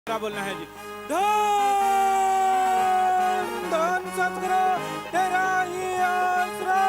क्या बोलना है जी। धन धन सतगुरु तेरा ही आसरा।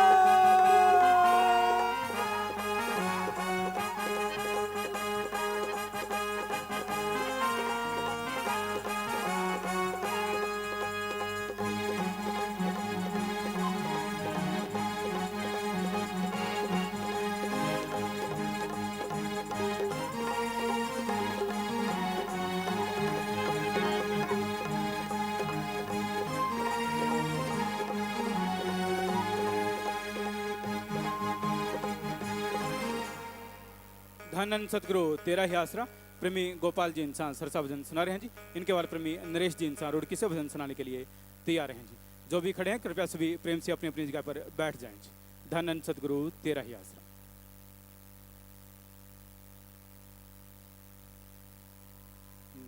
धन सतगुरु तेरा ही आसरा। प्रेमी गोपाल जी इंसान सरसा भजन सुना रहे हैं जी। इनके बाद प्रेमी नरेश जी इंसान रुड़की से भजन सुनाने के लिए तैयार हैं जी। जो भी खड़े हैं कृपया सभी प्रेम से अपनी अपनी जगह पर बैठ जाएं जी। धन सतगुरु तेरा ही आसरा।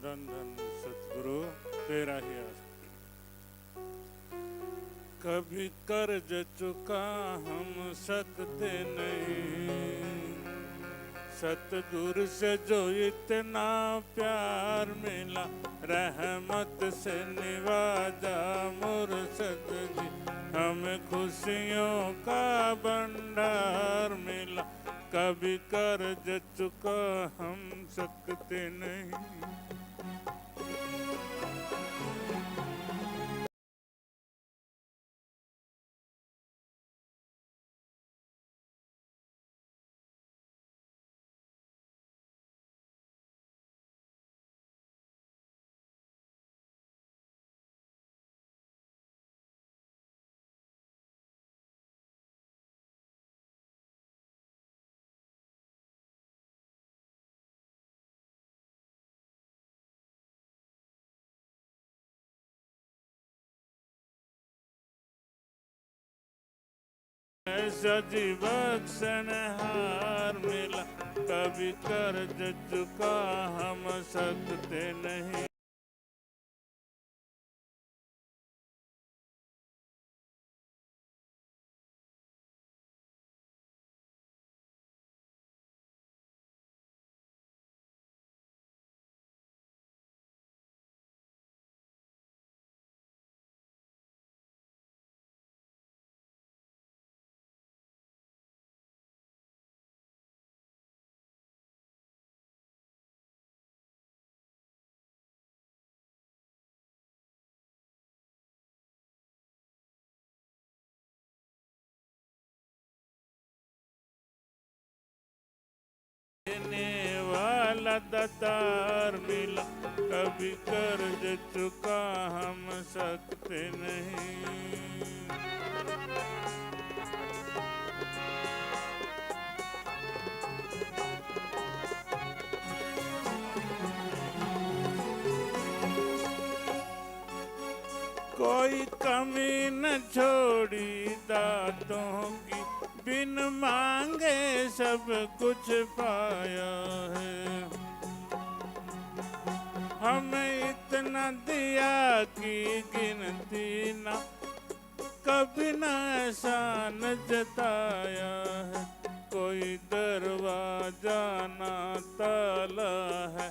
धन धन सतगुरु तेरा ही आसरा। कभी कर्ज चुका हम सकते नहीं, सतगुरु से जो इतना प्यार मिला, रहमत से निवाजा मुर्शद जी। हमें खुशियों का भंडार मिला, कभी कर्ज चुका हम सकते नहीं। ऐसा जी बख्शनहार मिला, कभी कर्ज चुका हम सकते नहीं। देने वाला दातार मिला, कभी कर्ज चुका हम सकते नहीं। कोई कमी न छोड़ी दातों की, बिन मांगे सब कुछ पाया है। हमें इतना दिया कि गिनती ना, कभी न एहसान जताया है। कोई दरवाजा ना ताला है,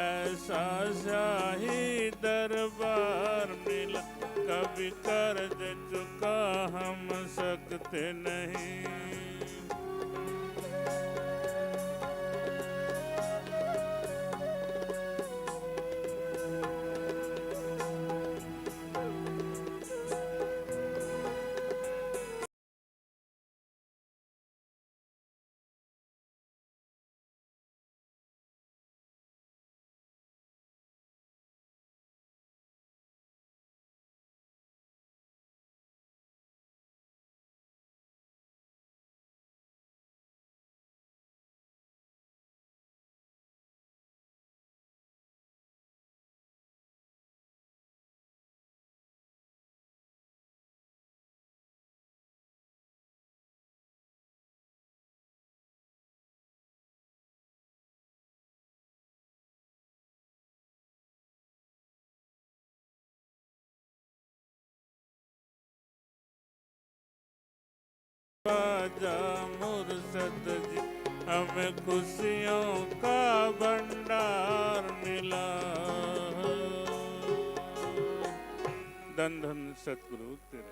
ऐसा शाही दरबार मिला, कभी कर्ज चुका हम सकते नहीं। राजा मुर्शद जी, हमें खुशियों का भंडार मिला। धन धन सतगुरु तेरा।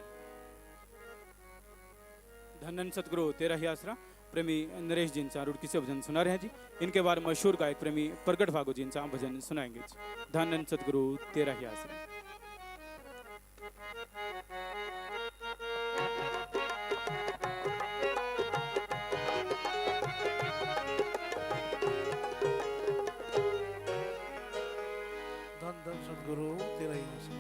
धन धन सतगुरु तेरा ही आसरा प्रेमी नरेश जी इंसान रुड़की से भजन सुना रहे हैं जी। इनके बाद मशहूर गायक प्रेमी प्रगट भागो जी इंसान भजन सुनाएंगे जी। धन धन सतगुरु तेरा ही आसरा। धन धन सतगुरु तेरा ही आसरा।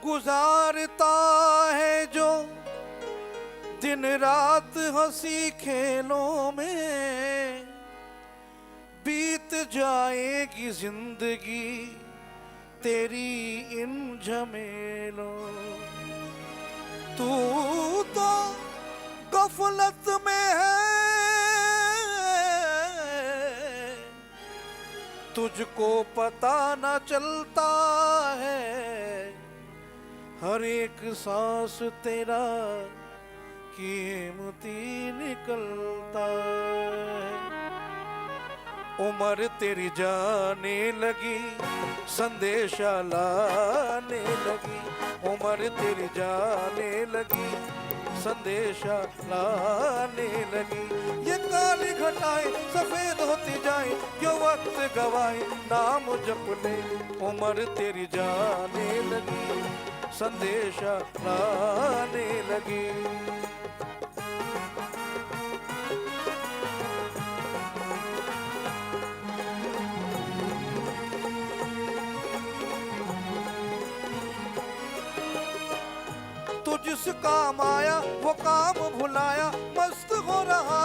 गुजारता है जो दिन रात हंसी खेलों में, बीत जाएगी जिंदगी तेरी इन झमेलों। तू तो गफलत में है, तुझको पता न चलता है, हर एक सांस तेरा कीमती निकलता है। उम्र तेरी जाने लगी, संदेशा लाने लगी। उम्र तेरी जाने लगी, संदेशा लाने लगी। ये काली घटाएं सफेद होती जाए, क्यों वक्त गवाए नाम जप ले। उम्र तेरी जाने लगी, संदेशा लाने लगी। तू जिस काम आया वो काम भुलाया, मस्त हो रहा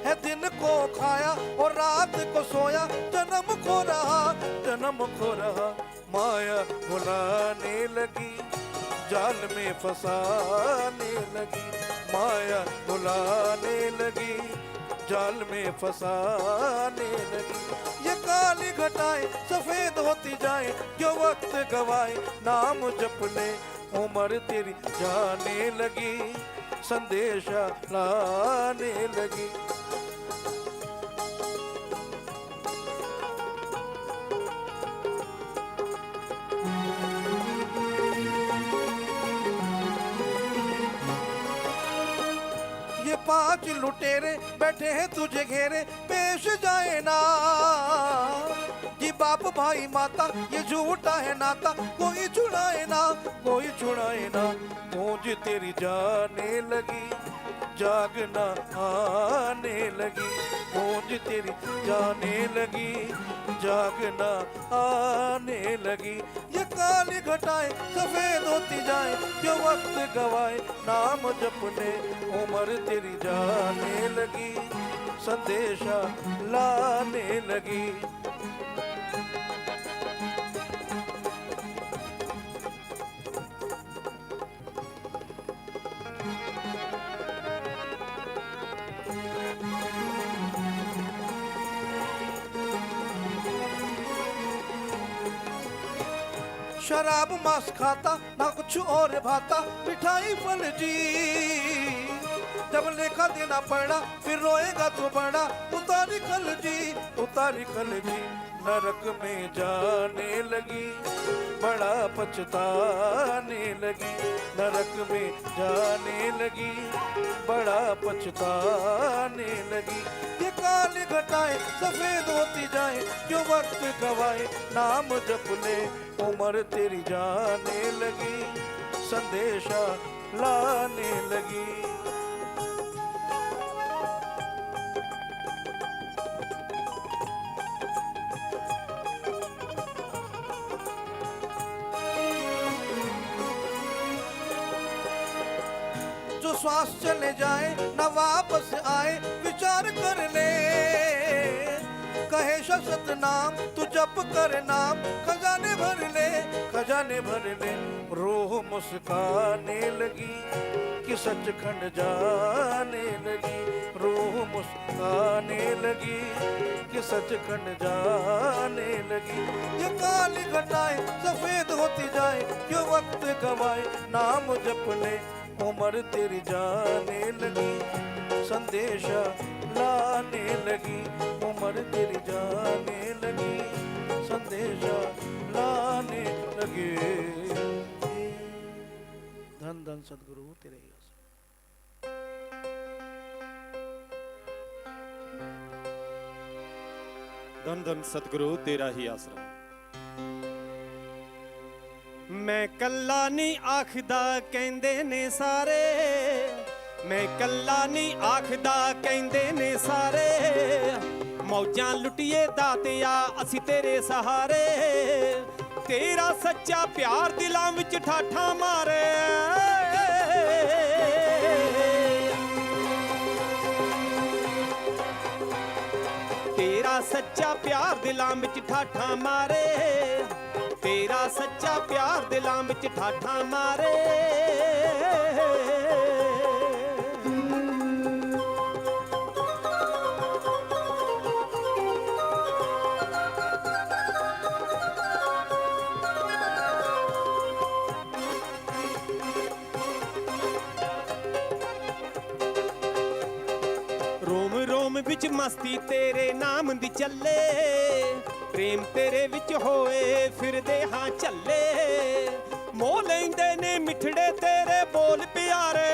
है। दिन को खाया और रात को सोया, जन्म खो रहा, जन्म खो रहा। माया भुलाने लगी, जाल में फंसाने लगी। माया भुलाने लगी, जाल में फंसाने लगी। ये काली घटाएं सफेद होती जाए, क्यों वक्त गवाए नाम जप ले। उम्र तेरी जाने लगी, संदेशा लाने लगी। ये 5 लुटेरे बैठे हैं तुझे घेरे, पेश जाए ना ये बाप भाई माता, ये झूठा है नाता। कोई छुड़ाए ना, कोई छुड़ाए ना। गूंज तेरी जाने लगी, जागना आने लगी। गूंज तेरी जाने लगी, जागना आने लगी। ये काली घटाएं सफेद होती जाए, क्यों वक्त गवाए नाम जपने। उम्र तेरी जाने लगी, संदेशा लाने लगी। शराब मांस खाता ना कुछ और भाता, मिठाई फल जी जब लेखा देना पड़ा, फिर रोएगा तो बड़ा। उतारी खल जी, उतारी खल जी। नरक में जाने लगी, बड़ा पछताने लगी। नरक में जाने लगी, बड़ा पछताने लगी। ये काली घटाएं सफेद होती जाए, क्यों वक्त गवाए नाम जप ले। उम्र तेरी जाने लगी, संदेशा लाने लगी। जो श्वास चले जाए न वापस आए, विचार कर ले। कहे शत नाम तू जप कर नाम, खजाने भर ले, खजाने भर ले। रूह मुस्काने लगी कि सचखंड जाने लगी, रूह मुस्काने लगी कि सचखंड जाने लगी। ये काली घटाएं सफेद होती जाए, क्यों वक्त गवाए नाम जपने, उम्र तेरी जाने लगी, संदेशा लाने लगी, उम्र तेरी जाने लगी, संदेशा लाने लगे। धन धन सदगुरु तेरे ही आसरे। धन धन सतगुरु तेरा ही आसरा। मैं कल्ला नहीं आखदा कहंदे ने सारे, मैं कल्ला नहीं आखदा कहंदे ने सारे, मौजां लुटिए दातिया असी तेरे सहारे, तेरा सच्चा प्यार दिलां विच ठाठा मारे। तेरा सच्चा प्यार दिलां विच ठाठा मारे, तेरा सच्चा प्यार दिलां विच ठाठा मारे। रोम रोम विच मस्ती तेरे नाम दी चले, प्रेम तेरे विच होए फिरदे हां चले, मोह लैंदे ने मिठड़े तेरे बोल प्यारे।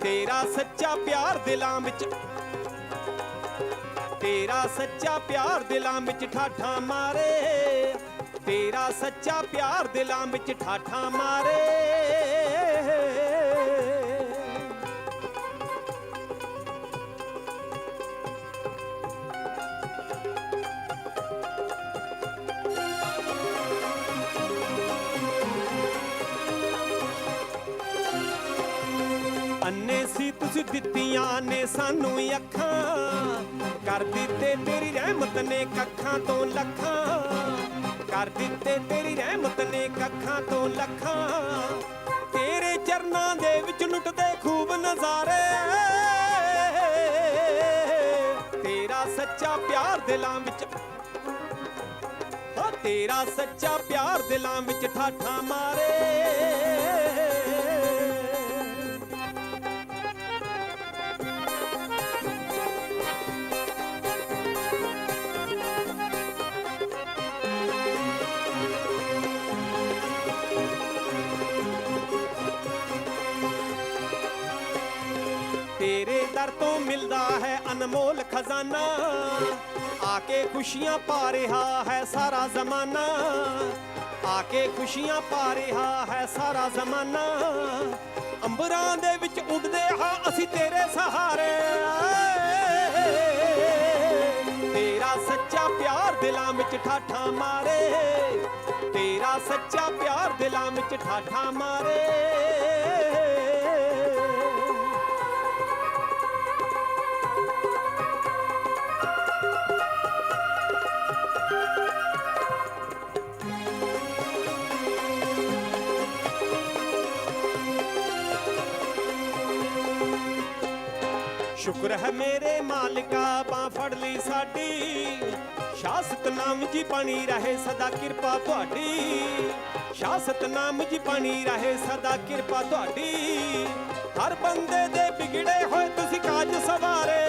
तेरा सच्चा प्यार दिलां विच, तेरा सच्चा प्यार दिलां विच ठाठा मारे, तेरा सच्चा प्यार दिलां विच ठाठा मारे। अन्ने सी तुस दित्तियां ने सानू अखां, कर दिते तेरी रहमत ने कखां तो लखां, कर दिते तेरी रहमत ने कखां तो लखां, तेरे चरनां दे विच लुटदे खूब नज़ारे। तेरा सच्चा प्यार दिलां विच, तेरा सच्चा प्यार दिलां विच ठाठा मारे। तेरे दर तो मिलदा है अनमोल खजाना, आके खुशियां पा रहा है सारा जमाना, आके खुशियां पा रहा है सारा जमाना, अंबरां दे विच उड़दे हां असी तेरे सहारे। तेरा सच्चा प्यार दिलां विच ठाठा मारे, तेरा सच्चा प्यार दिलां विच ठाठा मारे। शुक्र है मेरे मालिका बां फड़ ली साडी, शाह सतनाम जी बनी रहे सदा किरपा तुहाडी, शाह सतनाम जी बनी रहे सदा किरपा तुहाडी, हर बंदे दे बिगड़े होए तुसी काज सवारे।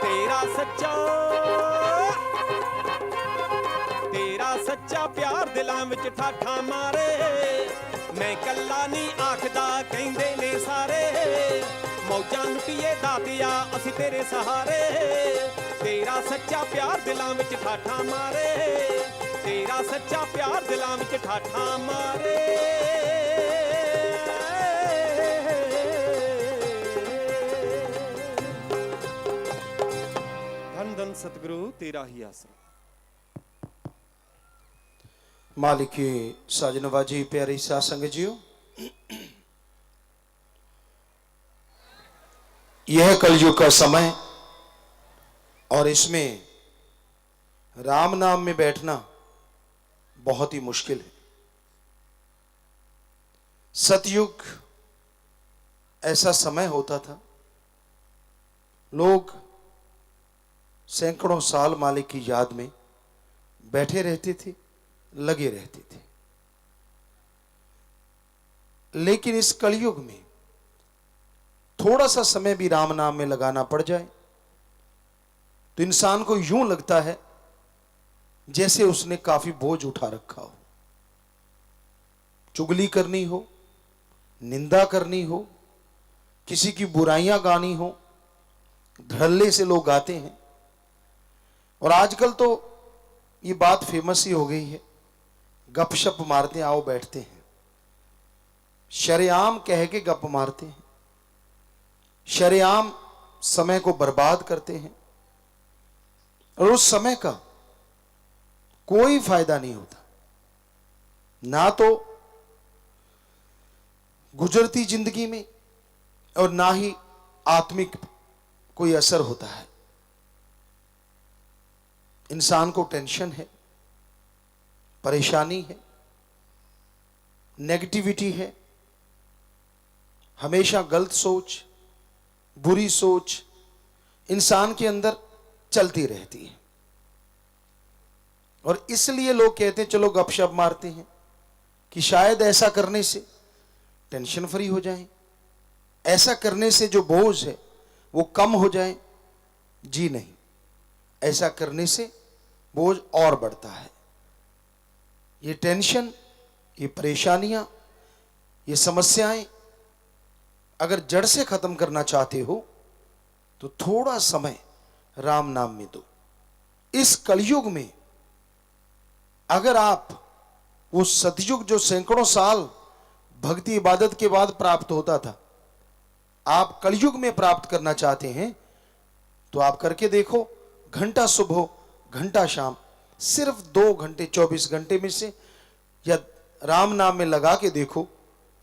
तेरा सच्चा, तेरा सच्चा प्यार दिलां विच ठाठा मारे, मैं कल्ला नहीं आखदा कहंदे ने सारे, मौजां लुटिए दातिया असी तेरे सहारे। तेरा सच्चा प्यार दिलां विच ठाठा मारे, तेरा सच्चा प्यार दिलां विच ठाठा मारे। धन धन सतगुरु तेरा ही आसरा। मालिक की साजनवाजी प्यारी साध संगत जियो, यह कलयुग का समय और इसमें राम नाम में बैठना बहुत ही मुश्किल है। सतयुग ऐसा समय होता था, लोग सैकड़ों साल मालिक की याद में बैठे रहते थे, लगे रहते थे। लेकिन इस कलयुग में थोड़ा सा समय भी राम नाम में लगाना पड़ जाए तो इंसान को यूं लगता है जैसे उसने काफी बोझ उठा रखा हो। चुगली करनी हो, निंदा करनी हो, किसी की बुराइयां गानी हो, धड़ल्ले से लोग गाते हैं। और आजकल तो ये बात फेमस ही हो गई है, गपशप मारते हैं, आओ बैठते हैं, शरेआम कह के गप मारते हैं, शरेआम समय को बर्बाद करते हैं और उस समय का कोई फायदा नहीं होता। ना तो गुजरती जिंदगी में और ना ही आत्मिक कोई असर होता है। इंसान को टेंशन है, परेशानी है, नेगेटिविटी है, हमेशा गलत सोच, बुरी सोच इंसान के अंदर चलती रहती है। और इसलिए लोग कहते हैं चलो गपशप मारते हैं कि शायद ऐसा करने से टेंशन फ्री हो जाए, ऐसा करने से जो बोझ है वो कम हो जाए। जी नहीं, ऐसा करने से बोझ और बढ़ता है। ये टेंशन, ये परेशानियां, ये समस्याएं अगर जड़ से खत्म करना चाहते हो तो थोड़ा समय राम नाम में दो। इस कलयुग में अगर आप वो सतयुग जो सैकड़ों साल भक्ति इबादत के बाद प्राप्त होता था, आप कलयुग में प्राप्त करना चाहते हैं तो आप करके देखो। घंटा सुबह, घंटा शाम, सिर्फ 2 घंटे 24 घंटे में से या राम नाम में लगा के देखो।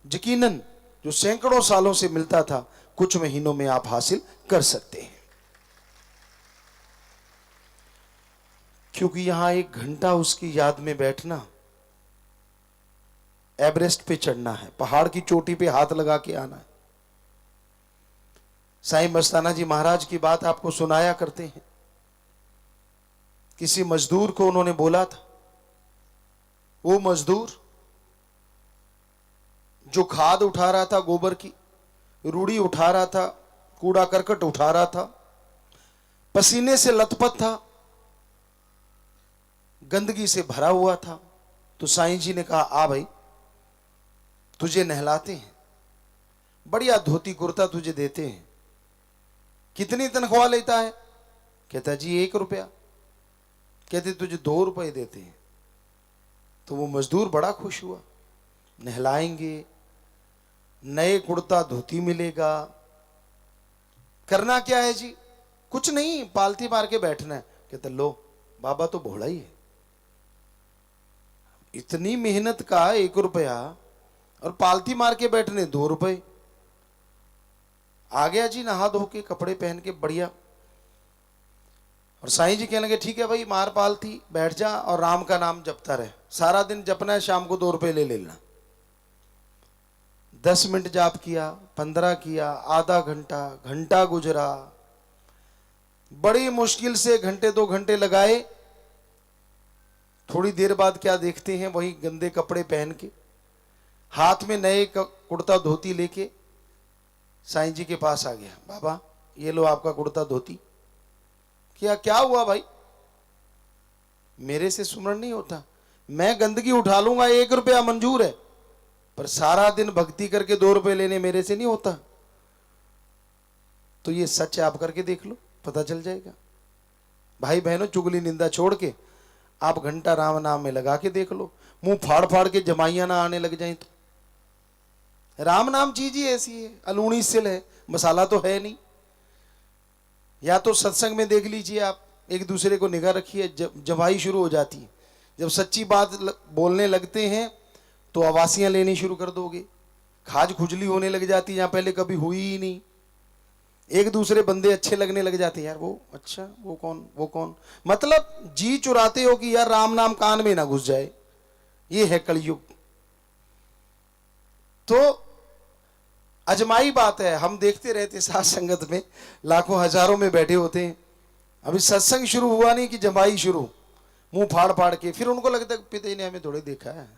यकीनन जो सैकड़ों सालों से मिलता था कुछ महीनों में आप हासिल कर सकते हैं। क्योंकि यहां 1 घंटा उसकी याद में बैठना एवरेस्ट पे चढ़ना है, पहाड़ की चोटी पे हाथ लगा के आना है। साईं मस्ताना जी महाराज की बात आपको सुनाया करते हैं। किसी मजदूर को उन्होंने बोला था, वो मजदूर जो खाद उठा रहा था, गोबर की रूढ़ी उठा रहा था, कूड़ा करकट उठा रहा था, पसीने से लथपथ था, गंदगी से भरा हुआ था। तो साईं जी ने कहा, आ भाई तुझे नहलाते हैं, बढ़िया धोती कुर्ता तुझे देते हैं, कितनी तनख्वाह लेता है? कहता जी 1 रुपया। कहते तुझे 2 रुपए देते हैं। तो वो मजदूर बड़ा खुश हुआ, नहलाएंगे, नए कुर्ता धोती मिलेगा। करना क्या है जी? कुछ नहीं, पालती मार के बैठना है। कहते लो बाबा तो भोला ही है, इतनी मेहनत का 1 रुपया और पालती मार के बैठने 2 रुपए। आ गया जी नहा धो के, कपड़े पहन के बढ़िया। और साईं जी कहने लगे ठीक है भाई, मार पालती, बैठ जा और राम का नाम जपता रहे। सारा दिन जपना है, शाम को 2 रुपए ले लेना। 10 मिनट जाप किया, 15 किया, आधा घंटा, घंटा गुजरा। बड़ी मुश्किल से घंटे 2 घंटे लगाए। थोड़ी देर बाद क्या देखते हैं, वही गंदे कपड़े पहन के, हाथ में नए कुर्ता धोती लेके साईं जी के पास आ गया। बाबा ये लो आपका कुर्ता धोती। क्या हुआ भाई? मेरे से सुमरण नहीं होता, मैं गंदगी उठा लूंगा, 1 रुपया मंजूर है, पर सारा दिन भक्ति करके 2 रुपए लेने मेरे से नहीं होता। तो ये सच है, आप करके देख लो, पता चल जाएगा। भाई बहनों, चुगली निंदा छोड़ के आप घंटा राम नाम में लगा के देख लो, मुंह फाड़ फाड़ के जमाइयां ना आने लग जाए तो। राम नाम चीज ही ऐसी है, अलूणी सिल है, मसाला तो है नहीं। या तो सत्संग में देख लीजिए आप, एक दूसरे को निगाह रखिए, जमाई शुरू हो जाती है। जब सच्ची बात बोलने लगते हैं तो आवासियां लेनी शुरू कर दोगे, खाज खुजली होने लग जाती है जहां पहले कभी हुई ही नहीं। एक दूसरे बंदे अच्छे लगने लग जाते हैं, यार वो अच्छा, वो कौन, वो कौन, मतलब जी चुराते हो कि यार राम नाम कान में ना घुस जाए। ये है कलयुग। तो अजमाई बात है, हम देखते रहते साथ संगत में लाखों हजारों में बैठे होते हैं, अभी सत्संग शुरू हुआ नहीं कि जमाई शुरू, मुंह फाड़ फाड़ के, फिर उनको लगता है पिता ने हमें थोड़े देखा है,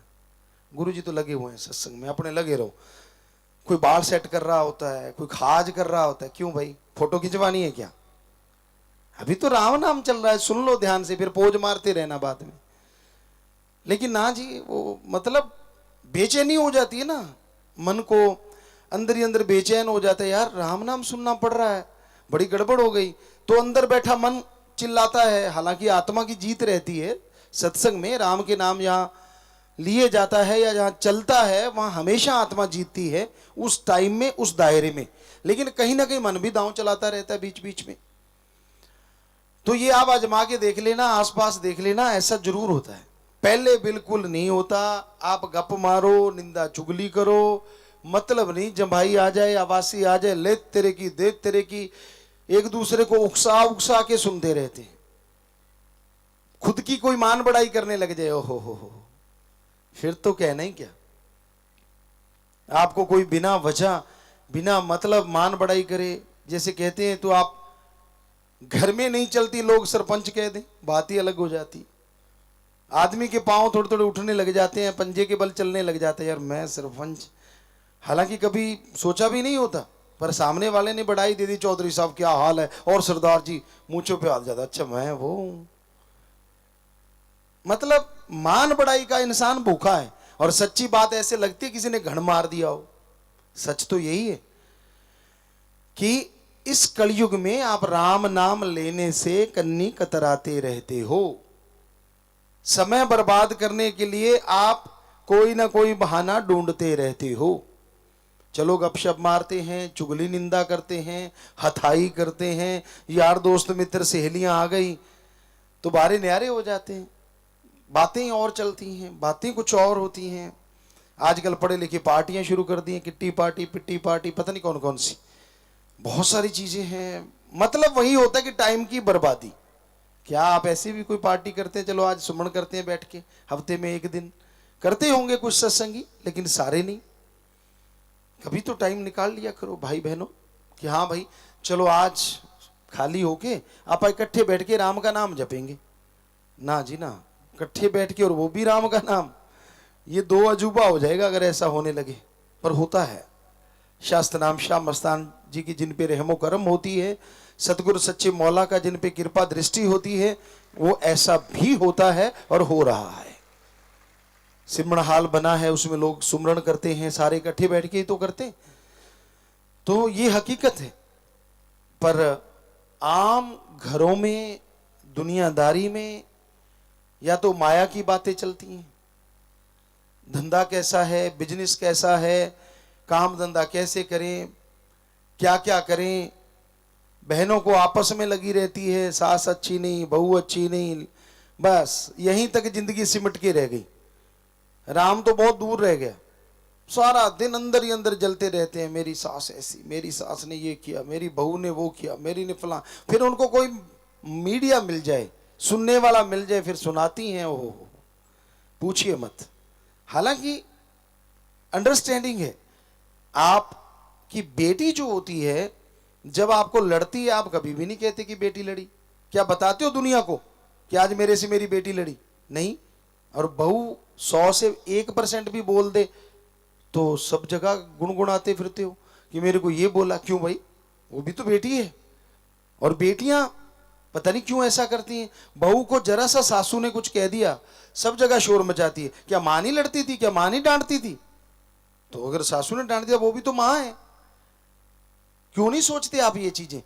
गुरुजी तो लगे हुए हैं सत्संग में, अपने लगे रहो। कोई बाल सेट कर रहा होता है, कोई खाज कर रहा होता है, क्यों भाई फोटो खिंचवानी है क्या? अभी तो राम नाम चल रहा है, सुन लो ध्यान से, फिर पोज मारते रहना बाद में। लेकिन ना जी, वो मतलब बेचैनी हो जाती है ना, मन को अंदर ही अंदर बेचैन हो जाता है, यार राम नाम सुनना पड़ रहा है, बड़ी गड़बड़ हो गई। तो अंदर बैठा मन चिल्लाता है, हालांकि आत्मा की जीत रहती है सत्संग में, राम के नाम जहां लिए जाता है या जहां चलता है वहां हमेशा आत्मा जीतती है, उस टाइम में, उस दायरे में। लेकिन कहीं ना कहीं मन भी दांव चलाता रहता है बीच बीच में। तो ये आप आजमा के देख लेना, आसपास देख लेना, ऐसा जरूर होता है। पहले बिल्कुल नहीं होता, आप गप मारो, निंदा चुगली करो, मतलब नहीं, जम्भाई आ जाए, आवासी आ जाए, ले तेरे की दे तेरे की, एक दूसरे को उकसा उकसा के सुनते रहते हैं। खुद की कोई मान बढ़ाई करने लग जाए, ओहो हो, फिर तो कहना ही क्या। आपको कोई बिना वजह, बिना मतलब मान बढ़ाई करे, जैसे कहते हैं, तो आप घर में नहीं चलती, लोग सरपंच कह दें, बात ही अलग हो जाती। आदमी के पांव थोड़े थोड़े उठने लग जाते हैं, पंजे के बल चलने लग जाते हैं, यार मैं सरपंच, हालांकि कभी सोचा भी नहीं होता, पर सामने वाले ने बढ़ाई दे दी, चौधरी साहब क्या हाल है, और सरदार जी मूंछों पे हाथ जाता, अच्छा मैं वो, मतलब मान बढ़ाई का इंसान भूखा है। और सच्ची बात ऐसे लगती है किसी ने घण मार दिया हो। सच तो यही है कि इस कलयुग में आप राम नाम लेने से कन्नी कतराते रहते हो। समय बर्बाद करने के लिए आप कोई ना कोई बहाना ढूंढते रहते हो। चलो गपशप मारते हैं, चुगली निंदा करते हैं, हथाई करते हैं, यार दोस्त मित्र सहेलियां आ गई तो बारे न्यारे हो जाते हैं, बातें और चलती हैं, बातें कुछ और होती हैं। आजकल पढ़े लिखे पार्टियां शुरू कर दी हैं, किट्टी पार्टी, पिट्टी पार्टी, पता नहीं कौन कौन सी, बहुत सारी चीजें हैं। मतलब वही होता है कि टाइम की बर्बादी। क्या आप ऐसे भी कोई पार्टी करते हैं? चलो आज सुमन करते हैं बैठ के, हफ्ते में एक दिन करते होंगे कुछ सत्संगी, लेकिन सारे नहीं। कभी तो टाइम निकाल लिया करो भाई बहनों कि हाँ भाई चलो आज खाली होके आप इकट्ठे बैठ के राम का नाम जपेंगे। ना जी ना, इकट्ठे बैठ के और वो भी राम का नाम, ये दो अजूबा हो जाएगा अगर ऐसा होने लगे। पर होता है। शास्त्र नाम शाह मस्तान जी की जिन पे रहमो करम होती है, सतगुरु सच्चे मौला का जिन पे कृपा दृष्टि होती है, वो ऐसा भी होता है और हो रहा है। सिमरण हाल बना है, उसमें लोग सुमरण करते हैं, सारे इकट्ठे बैठ के ही तो करते हैं। तो ये हकीकत है। पर आम घरों में, दुनियादारी में या तो माया की बातें चलती हैं, धंधा कैसा है, बिजनेस कैसा है, काम धंधा कैसे करें, क्या क्या करें। बहनों को आपस में लगी रहती है, सास अच्छी नहीं, बहू अच्छी नहीं, बस यहीं तक जिंदगी सिमट के रह गई। राम तो बहुत दूर रह गया। सारा दिन अंदर ही अंदर जलते रहते हैं, मेरी सास ऐसी, मेरी सास ने ये किया, मेरी बहू ने वो किया, मेरी ने फलां। फिर उनको कोई मीडिया मिल जाए, सुनने वाला मिल जाए, फिर सुनाती हैं, ओहो पूछिए मत। हालांकि अंडरस्टैंडिंग है। आपकी बेटी जो होती है, जब आपको लड़ती है, आप कभी भी नहीं कहते कि बेटी लड़ी। क्या बताते हो दुनिया को कि आज मेरे से मेरी बेटी लड़ी? नहीं। और बहू 100 से 1% भी बोल दे तो सब जगह गुनगुनाते फिरते हो कि मेरे को ये बोला। क्यों भाई, वो भी तो बेटी है। और बेटियां पता नहीं क्यों ऐसा करती हैं, बहू को जरा सा सासू ने कुछ कह दिया, सब जगह शोर मचाती है। क्या मां नहीं लड़ती थी? क्या मां नहीं डांटती थी? तो अगर सासू ने डांट दिया, वो भी तो मां है। क्यों नहीं सोचते आप ये चीजें?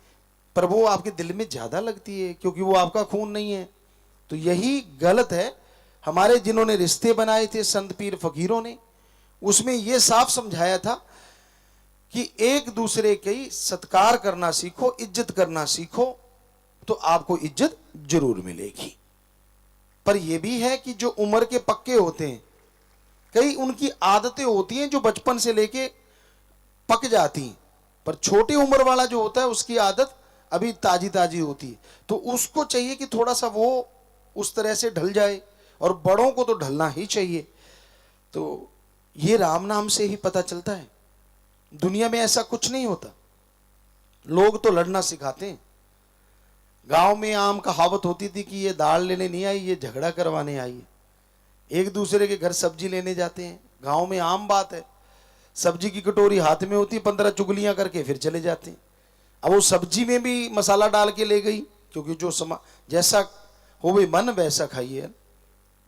पर वो आपके दिल में ज्यादा लगती है क्योंकि वो आपका खून नहीं है। तो यही गलत है। हमारे जिन्होंने रिश्ते बनाए थे संत पीर फकीरों ने, उसमें यह साफ समझाया था कि एक दूसरे की सत्कार करना सीखो, इज्जत करना सीखो, तो आपको इज्जत जरूर मिलेगी। पर यह भी है कि जो उम्र के पक्के होते हैं, कई उनकी आदतें होती हैं जो बचपन से लेके पक जाती हैं। पर छोटी उम्र वाला जो होता है उसकी आदत अभी ताजी ताजी होती है, तो उसको चाहिए कि थोड़ा सा वो उस तरह से ढल जाए, और बड़ों को तो ढलना ही चाहिए। तो ये राम नाम से ही पता चलता है। दुनिया में ऐसा कुछ नहीं होता। लोग तो लड़ना सिखाते हैं। गांव में आम कहावत होती थी कि ये दाल लेने नहीं आई, ये झगड़ा करवाने आई है। एक दूसरे के घर सब्जी लेने जाते हैं, गांव में आम बात है। सब्जी की कटोरी हाथ में होती, 15 चुगलियां करके फिर चले जाते हैं। अब वो सब्जी में भी मसाला डाल के ले गई, क्योंकि जो जैसा हो वे मन वैसा खाइए।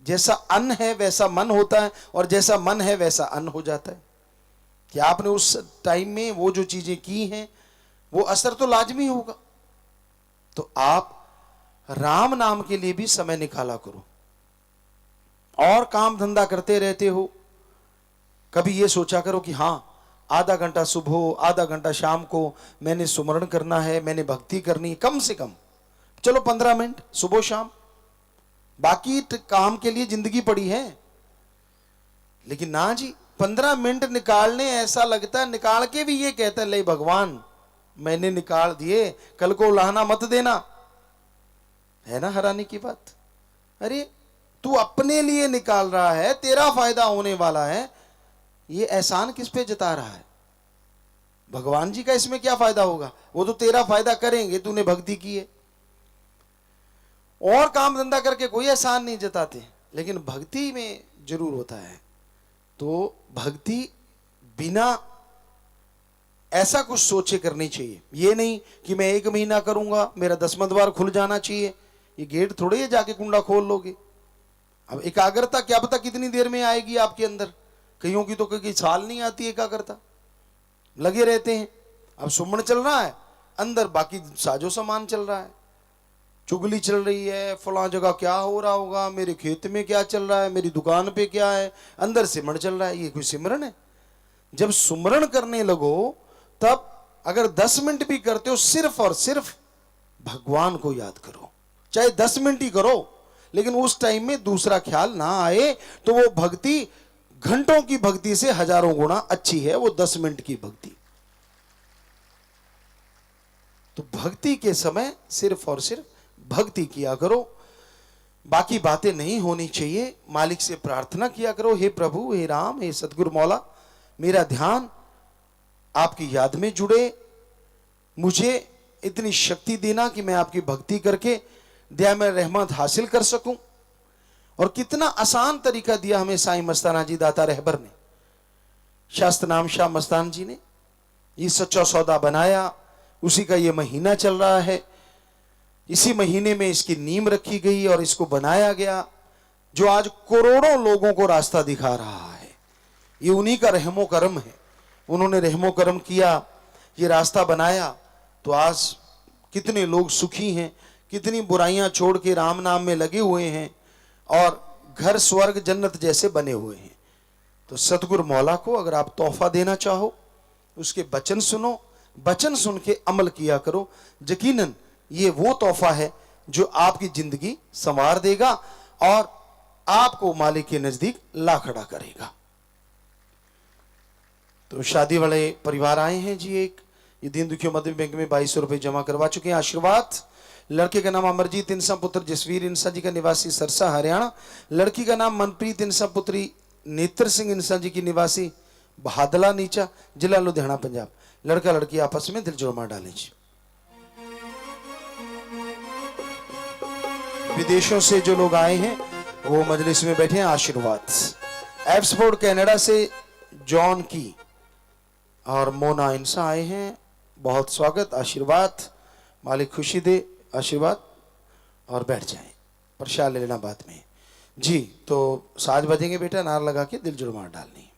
जैसा अन्न है वैसा मन होता है, और जैसा मन है वैसा अन्न हो जाता है। कि आपने उस टाइम में वो जो चीजें की हैं वो असर तो लाजमी होगा। तो आप राम नाम के लिए भी समय निकाला करो। और काम धंधा करते रहते हो, कभी ये सोचा करो कि हाँ, आधा घंटा सुबह आधा घंटा शाम को मैंने सुमरण करना है, मैंने भक्ति करनी है। कम से कम चलो 15 मिनट सुबह शाम, बाकी काम के लिए जिंदगी पड़ी है। लेकिन ना जी, 15 मिनट निकालने ऐसा लगता है, निकाल के भी ये कहता है ले भगवान मैंने निकाल दिए, कल को उलाहना मत देना। है ना हैरानी की बात। अरे तू अपने लिए निकाल रहा है, तेरा फायदा होने वाला है, ये एहसान किस पे जता रहा है? भगवान जी का इसमें क्या फायदा होगा? वो तो तेरा फायदा करेंगे, तूने भक्ति की है। और काम धंधा करके कोई एहसान नहीं जताते, लेकिन भक्ति में जरूर होता है। तो भक्ति बिना ऐसा कुछ सोचे करनी चाहिए। ये नहीं कि मैं 1 महीना करूंगा, मेरा 10वां द्वार खुल जाना चाहिए। ये गेट थोड़े ही जाके कुंडा खोल लोगे। अब एकाग्रता क्या पता कितनी देर में आएगी आपके अंदर। कईयों की तो कई साल नहीं आती एकाग्रता, लगे रहते हैं। अब सुमन चल रहा है, अंदर बाकी साजो सामान चल रहा है, चुगली चल रही है, फलां जगह क्या हो रहा होगा, मेरे खेत में क्या चल रहा है, मेरी दुकान पे क्या है, अंदर सिमरन चल रहा है। ये कोई सिमरन है? जब सुमरण करने लगो तब अगर 10 मिनट भी करते हो, सिर्फ और सिर्फ भगवान को याद करो। चाहे 10 मिनट ही करो, लेकिन उस टाइम में दूसरा ख्याल ना आए, तो वो भक्ति घंटों की भक्ति से हजारों गुना अच्छी है, वो 10 मिनट की भक्ति। तो भक्ति के समय सिर्फ और सिर्फ भक्ति किया करो, बाकी बातें नहीं होनी चाहिए। मालिक से प्रार्थना किया करो, हे प्रभु, हे राम, हे सतगुरु मौला, मेरा ध्यान आपकी याद में जुड़े, मुझे इतनी शक्ति देना कि मैं आपकी भक्ति करके दया में रहमत हासिल कर सकूं। और कितना आसान तरीका दिया हमें साईं मस्ताना जी दाता रहबर ने, शास्त्र नाम शाह मस्तान जी ने। ये सच्चा सौदा बनाया, उसी का ये महीना चल रहा है। इसी महीने में इसकी नींव रखी गई और इसको बनाया गया, जो आज करोड़ों लोगों को रास्ता दिखा रहा है। ये उन्हीं का रहमो करम है। उन्होंने रहमो करम किया, ये रास्ता बनाया, तो आज कितने लोग सुखी हैं, कितनी बुराइयां छोड़ के राम नाम में लगे हुए हैं, और घर स्वर्ग जन्नत जैसे बने हुए हैं। तो सतगुरु मौला को अगर आप तोहफा देना चाहो, उसके वचन सुनो, वचन सुन के अमल किया करो। यकीनन ये वो तोहफा है जो आपकी जिंदगी संवार देगा और आपको मालिक के नजदीक ला खड़ा करेगा। तो शादी वाले परिवार आए हैं जी। एक ये दीन दुखियों मध्य बैंक में 2200 रुपए जमा करवा चुके हैं। आशीर्वाद। लड़के का नाम अमरजीत इंसा पुत्र जसवीर इंसा जी का निवासी सरसा हरियाणा। लड़की का नाम मनप्रीत इंसा पुत्री नेत्र सिंह इंसा जी की निवासी बहादला नीचा जिला लुधियाना पंजाब। लड़का लड़की आपस में दिल जोड़ मार डालें जी। विदेशों से जो लोग आए हैं वो मजलिस में बैठे हैं। आशीर्वाद। एप्सफोर्ड कनाडा से जॉन की और मोना इंसा आए हैं, बहुत स्वागत। आशीर्वाद। मालिक खुशी दे। आशीर्वाद। और बैठ जाएं, प्रसाद ले लेना बाद में जी। तो साज बजेंगे बेटा, नार लगा के दिल जुड़ मार डालनी।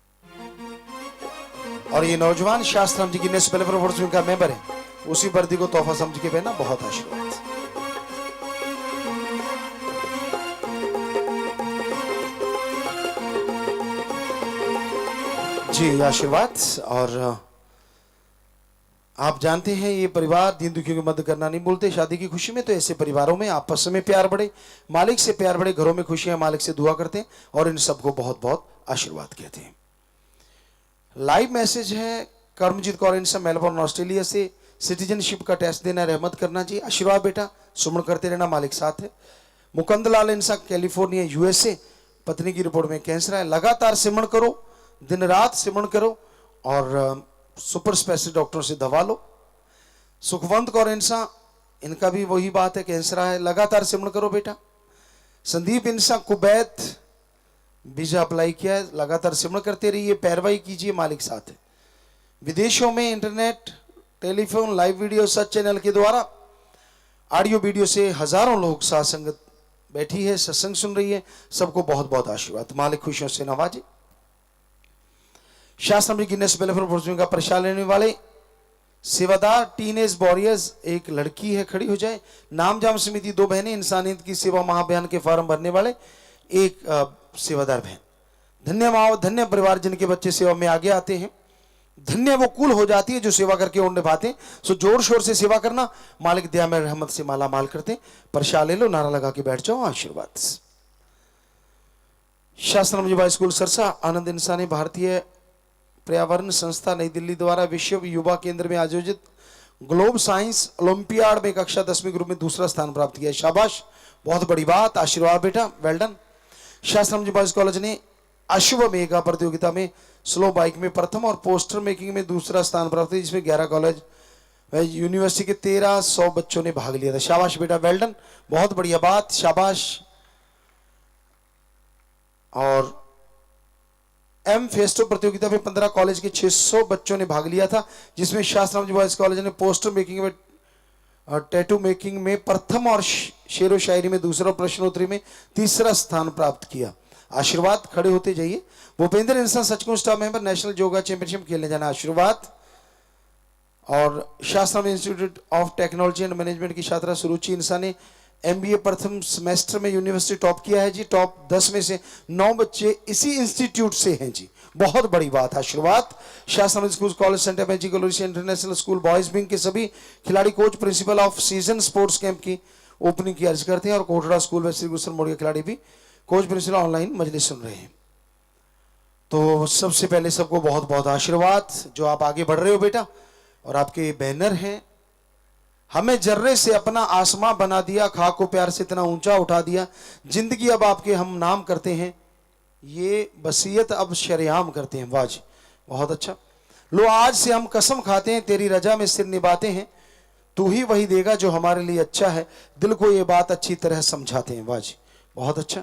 और ये नौजवान शास्त्राम जी की नेस वेलफेयर फोर्स का मेंबर है, उसी वर्दी को तोहफा समझ के पहना। बहुत आशीर्वाद जी। आशीर्वाद। और आप जानते हैं ये परिवार दीन दुखियों की मदद करना नहीं भूलते। शादी की खुशी में तो ऐसे परिवारों में आपस में प्यार बढ़े, मालिक से प्यार बढ़े, घरों में खुशियां, मालिक से दुआ करते हैं और इन सबको बहुत बहुत आशीर्वाद कहते हैं। लाइव मैसेज है कर्मजीत कौर इंसान मेलबोर्न ऑस्ट्रेलिया से सिटीजनशिप का टेस्ट देना, रहमत करना जी। आशीर्वाद बेटा, सुमन करते रहना, मालिक साथ है। मुकंद लाल इंसान कैलिफोर्निया यूएसए, पत्नी की रिपोर्ट में कैंसर है। लगातार सिमरण करो, दिन रात सिमरण करो और सुपर स्पेशलिस्ट डॉक्टरों से दवा लो। सुखवंत कौर इंसान, इनका भी वही बात है, कैंसर है, लगातार सिमरण करो बेटा। संदीप इंसान कुवैत वीजा अप्लाई किया है, लगातार सिमरण करते रहिए, पैरवाई कीजिए, मालिक साथ है। विदेशों में इंटरनेट, टेलीफोन, लाइव वीडियो, सच चैनल के द्वारा ऑडियो वीडियो से हजारों लोग साथ संगत बैठी है, सत्संग सुन रही है, सबको बहुत बहुत आशीर्वाद, मालिक खुशियों से नवाजे। शास्त्र गिनेस वेलफेयर का प्रसाद लेने वाले सेवादार टीनेज वॉरियर्स, एक लड़की है, खड़ी हो जाए। नाम जाम समिति 2 बहनें, इंसानियत की सेवा महाअभियान के फॉर्म भरने वाले एक सेवादार बहन। धन्य माओ, धन्य परिवार जिनके बच्चे सेवा में आगे आते हैं। धन्य वो कुल हो जाती है जो सेवा करके उन निभाते। सो जोर शोर से सेवा करना, मालिक दया में रहमत से माला माल करते। प्रसाद ले लो, नारा लगा के बैठ जाओ, आशीर्वाद। शास्त्र स्कूल सरसा, आनंद इंसानी भारतीय पर्यावरण संस्था नई दिल्ली द्वारा विश्व युवा केंद्र में आयोजित ग्लोब साइंस ओलंपियाड में कक्षा 10वीं ग्रुप में दूसरा स्थान प्राप्त किया। शाबाश, बहुत बड़ी बात, आशीर्वाद बेटा, वेल डन। शास्त्र बॉयज कॉलेज ने अशुभ मेगा प्रतियोगिता में स्लो बाइक में प्रथम और पोस्टर मेकिंग में दूसरा स्थान प्राप्त किया, जिसमें 11 कॉलेज यूनिवर्सिटी के 1300 बच्चों ने भाग लिया था। शाबाश बेटा, वेल डन, बहुत बढ़िया बात, शाबाश। और एम फेस्टो प्रतियोगिता में 15 कॉलेज के 600 बच्चों ने भाग लिया था, जिसमें शास्त्र बॉयज कॉलेज ने पोस्टर मेकिंग में, टैटू मेकिंग में प्रथम और शेरो शायरी में दूसरा, प्रश्नोत्तरी में तीसरा स्थान प्राप्त किया। आशीर्वाद, खड़े होते जाइए। भूपेंद्र इंसान सचमुच staff member, national yoga championship खेलने जाना, आशीर्वाद। और शास्त्र institute of technology and management की छात्रा सुरुचि इंसान ने एमबीए प्रथम सेमेस्टर में यूनिवर्सिटी टॉप किया है जी। टॉप 10 में से 9 बच्चे इसी इंस्टीट्यूट से हैं जी, बहुत बड़ी बात, आशीर्वाद। शास्त्र school college centre magical international school boys wing के सभी खिलाड़ी coach principle off season sports camp की ओपनिंग की अर्ज करते हैं। और कोटड़ा स्कूल में श्री गुलशन मोड़ के खिलाड़ी भी कोच प्रिंसिपल ऑनलाइन मजलिस सुन रहे हैं। तो सबसे पहले सबको बहुत बहुत आशीर्वाद, जो आप आगे बढ़ रहे हो बेटा। और आपके बैनर हैं, हमें जर्रे से अपना आसमां बना दिया, खाक को प्यार से इतना ऊंचा उठा दिया, जिंदगी अब आपके हम नाम करते हैं, ये वसीयत अब शरेआम करते हैं। वाह जी, बहुत अच्छा। लो आज से हम कसम खाते हैं, तेरी रजा में सिर निभाते हैं, तू ही वही देगा जो हमारे लिए अच्छा है, दिल को ये बात अच्छी तरह समझाते हैं। वाह जी, बहुत अच्छा।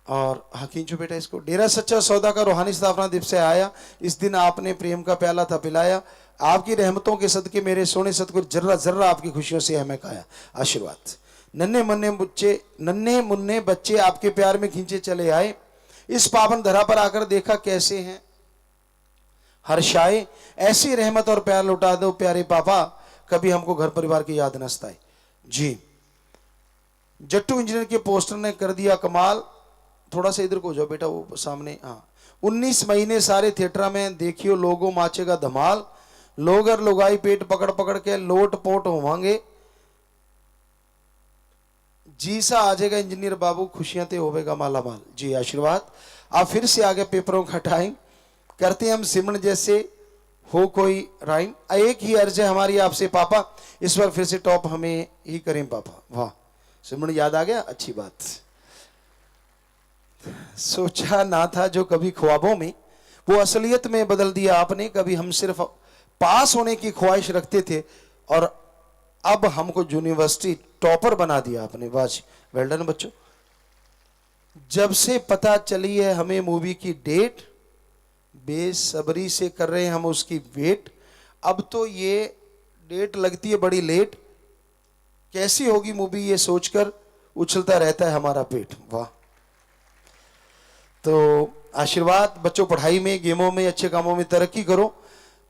और हाँ खींचो बेटा इसको। डेरा सच्चा सौदा का रूहानी स्थापना दिवस से आया, इस दिन आपने प्रेम का प्याला था पिलाया, आपकी रहमतों के सदके मेरे सोने सतगुरु जर्रा जर्रा आपकी खुशियों से हमें खाया, आशीर्वाद। नन्हे मुन्ने बच्चे आपके प्यार में खींचे चले आए, इस पावन धरा पर आकर देखा कैसे हैं हर्षाए, ऐसी रहमत और प्यार लुटा दो प्यारे पापा, कभी हमको घर परिवार की याद न सताए जी। जट्टू इंजीनियर के पोस्टर ने कर दिया कमाल, थोड़ा सा इधर को हो जाओ बेटा, वो सामने। हाँ, 19 महीने सारे थिएटर में देखियो लोगों माचेगा धमाल, लोग और लोगाई पेट पकड़ पकड़ के लोट पोट होवांगे, जी सा आ जाएगा इंजीनियर बाबू, खुशियां ते होवेगा माला माल जी, आशीर्वाद। आप फिर से आगे पेपरों का टाइम करते हैं हम सिमरन जैसे हो कोई राइम, एक ही अर्ज है हमारी आपसे पापा, इस बार फिर से टॉप हमें ही करें पापा। वाह, सिमरन याद आ गया, अच्छी बात। सोचा ना था जो कभी ख्वाबों में, वो असलियत में बदल दिया आपने, कभी हम सिर्फ पास होने की ख्वाहिश रखते थे और अब हमको यूनिवर्सिटी टॉपर बना दिया आपने। वाह, वेल डन बच्चों। जब से पता चली है हमें मूवी की डेट, बेसब्री से कर रहे हैं हम उसकी वेट, अब तो ये डेट लगती है बड़ी लेट, कैसी होगी मूवी ये सोचकर उछलता रहता है हमारा पेट। वाह, तो आशीर्वाद बच्चों, पढ़ाई में, गेमों में, अच्छे कामों में तरक्की करो,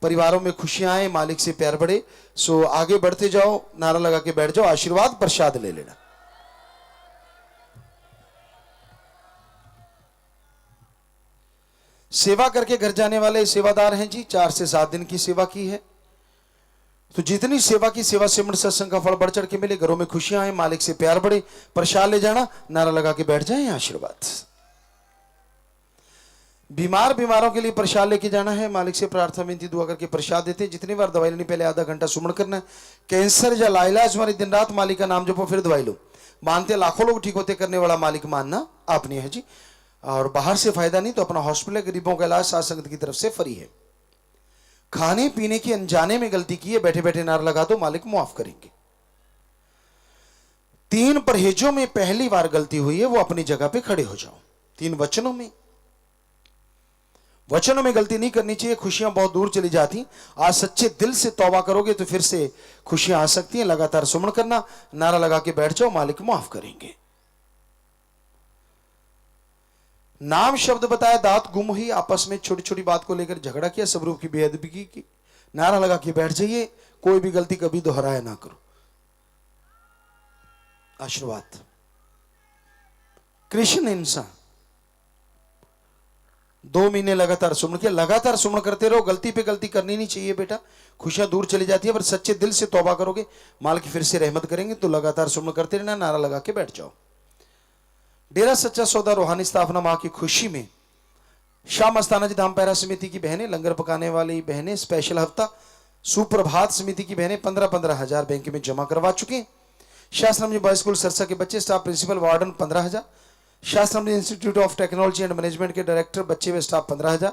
परिवारों में खुशियां आए, मालिक से प्यार बढ़े। सो आगे बढ़ते जाओ, नारा लगा के बैठ जाओ, आशीर्वाद प्रसाद ले लेना। सेवा करके घर जाने वाले सेवादार हैं जी, 4 से 7 दिन की सेवा की है, तो जितनी सेवा की सेवा सिमरन सत्संग का फल बढ़ चढ़ के मिले, घरों में खुशियां आए, मालिक से प्यार बढ़े, प्रसाद ले जाना, नारा लगा के बैठ जाए, आशीर्वाद। बीमारों के लिए प्रसाद लेके जाना है। मालिक से प्रार्थना विनती दुआ करके प्रसाद देते हैं। जितनी बार दवाई लेनी पहले आधा घंटा सुमन करना है। कैंसर या लाइलाज वाले दिन रात मालिक का नाम जपो फिर दवाई लो। मानते लाखों लोग ठीक होते, करने वाला मालिक मानना आपने है जी। और बाहर से फायदा नहीं तो अपना हॉस्पिटल, गरीबों का इलाज साथ संगत की तरफ से फ्री है। खाने पीने की अनजाने में गलती की है, बैठे बैठे नारा लगा दो, मालिक माफ करेंगे। 3 परहेजों में पहली बार गलती हुई है, वो अपनी जगह पे खड़े हो जाओ। 3 वचनों में गलती नहीं करनी चाहिए, खुशियां बहुत दूर चली जाती। आज सच्चे दिल से तौबा करोगे तो फिर से खुशियां आ सकती हैं। लगातार सुमन करना, नारा लगा के बैठ जाओ, मालिक माफ करेंगे। नाम शब्द बताया, दांत गुम हुई, आपस में छोटी छोटी बात को लेकर झगड़ा किया, सब रूप की बेअदबी की, नारा लगा के बैठ जाइए। कोई भी गलती कभी दोहराया ना करो। आशीर्वाद। कृष्ण इंसान 2 महीने लगातार सुमन किया। लगातार सुमन करते रहो, गलती पे गलती करनी नहीं चाहिए बेटा, खुशियां दूर चली जाती है। पर सच्चे दिल से तौबा करोगे, मालिक फिर से रहमत करेंगे। तो लगातार सुमन करते रहना, नारा लगा के बैठ जाओ। डेरा सच्चा सौदा रूहानी स्थापना माह की खुशी में शाह मस्ताना जी धाम पैरा समिति की बहनें, लंगर पकाने वाली बहनें, स्पेशल हफ्ता सुप्रभात समिति की बहनें 15-15 हजार बैंक में जमा करवा चुके हैं। शास्त्रम जी बॉय स्कूल सरसा के बच्चे, स्टाफ प्रिंसिपल वार्डन 15,000। शास्त्रम ji institute of technology and management के डायरेक्टर बच्चे व staff 15,000।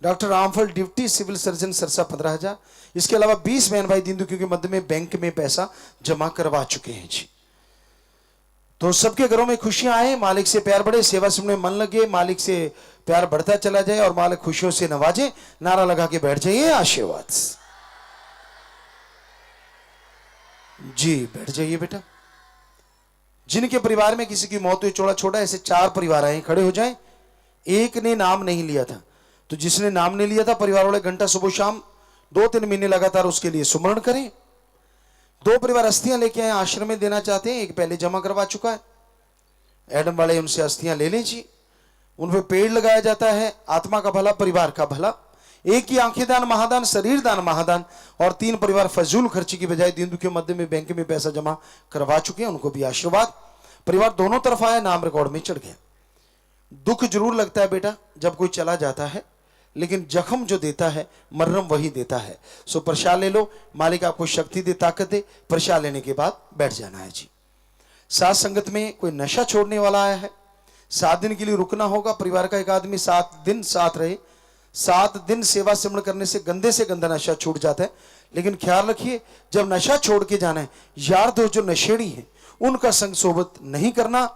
Doctor Ramphal deputy civil surgeon Sirsa 15,000। इसके अलावा 20 बहन भाई दीन दुखियों के मध्य में बैंक में पैसा जमा करवा चुके हैं जी। तो सबके घरों में खुशियां आए, मालिक से प्यार बढ़े, सेवा सुनने मन लगे, मालिक से प्यार बढ़ता चला जाए और मालिक खुशियों से नवाजे। नारा लगा के बैठ जाइए। आशीर्वाद जी। बैठ जाइए बेटा। जिनके परिवार में किसी की मौत हुई, चौड़ा छोड़ा, ऐसे 4 परिवार आए, खड़े हो जाएं। एक ने नाम नहीं लिया था, तो जिसने नाम नहीं लिया था, परिवार वाले घंटा सुबह शाम 2-3 महीने लगातार उसके लिए सुमरण करें। 2 परिवार अस्थियां लेके आए, आश्रम में देना चाहते हैं। एक पहले जमा करवा चुका है, एडम वाले उनसे अस्थियां ले लें जी। उन पे पेड़ लगाया जाता है। आत्मा का भला, परिवार का भला। एक ही आंखें दान महादान, शरीर दान महादान। और 3 परिवार फजूल खर्ची की बजाय दीन दुखियों मध्य में बैंक में पैसा जमा करवा चुके हैं, उनको भी आशीर्वाद। परिवार दोनों तरफ आया, नाम रिकॉर्ड में चढ़ गया। दुख जरूर लगता है बेटा जब कोई चला जाता है, लेकिन जख्म जो देता है मर्रम वही देता है। सो प्रसाद ले लो, मालिक आपको शक्ति दे, ताकत दे। प्रसाद लेने के बाद बैठ जाना है जी। साथ संगत में कोई नशा छोड़ने वाला आया है, 7 दिन के लिए रुकना होगा। परिवार का एक आदमी 7 दिन साथ रहे। 7 दिन सेवा सिमरण करने से गंदा नशा छूट जाता है। लेकिन ख्याल रखिए, जब नशा छोड़ के जाना है, यार दोस्त जो नशेड़ी है उनका संग सोबत नहीं करना,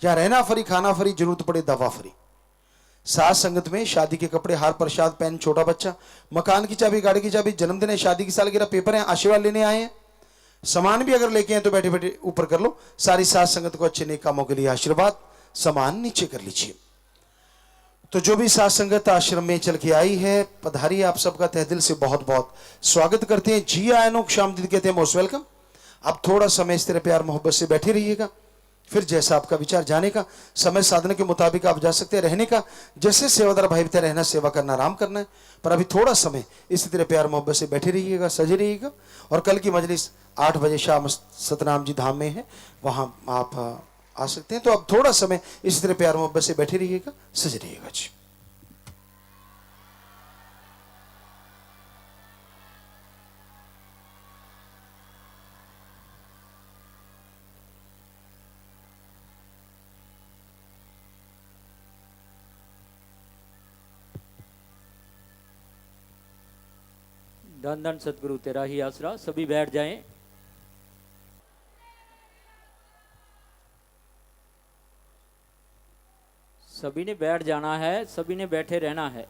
या रहना फ्री, खाना फ्री, जरूरत पड़े दवा फ्री। साथ संगत में शादी के कपड़े, हार, प्रसाद, पेन, छोटा बच्चा, मकान की चाबी, गाड़ी की चाबी, जन्मदिन है, शादी की सालगिरह, पेपर है, आशीर्वाद लेने आए हैं। सामान भी अगर लेके आए तो बैठे बैठे ऊपर कर लो। सारी साथ संगत को अच्छे नेक कामों के लिए आशीर्वाद। सामान नीचे कर लीजिए। तो जो भी साथ संगत आश्रम में चल के आई है, पधारी, आप सबका तहे दिल से बहुत बहुत स्वागत करते हैं। जी आयनो शाम दीदी कहते हैं मोस्ट वेलकम। आप थोड़ा समय इस तरह प्यार मोहब्बत से बैठे रहिएगा, फिर जैसा आपका विचार जाने का, समय साधन के मुताबिक आप जा सकते हैं। रहने का जैसे सेवादार भाई बताए, रहना, सेवा करना, आराम करना है। पर अभी थोड़ा समय इसी तरह प्यार मोहब्बत से बैठे रहिएगा, सजे रहिएगा। और कल की मजलिस 8 बजे शाह सतनाम जी धाम में है, वहां आप आ सकते हैं। तो अब थोड़ा समय इसी तरह प्यार मोहब्बत से बैठे रहिएगा, सजे रहिएगा जी। धन धन सतगुरु तेरा ही आसरा। सभी बैठ जाएं। सभी ने बैठ जाना है, सभी ने बैठे रहना है।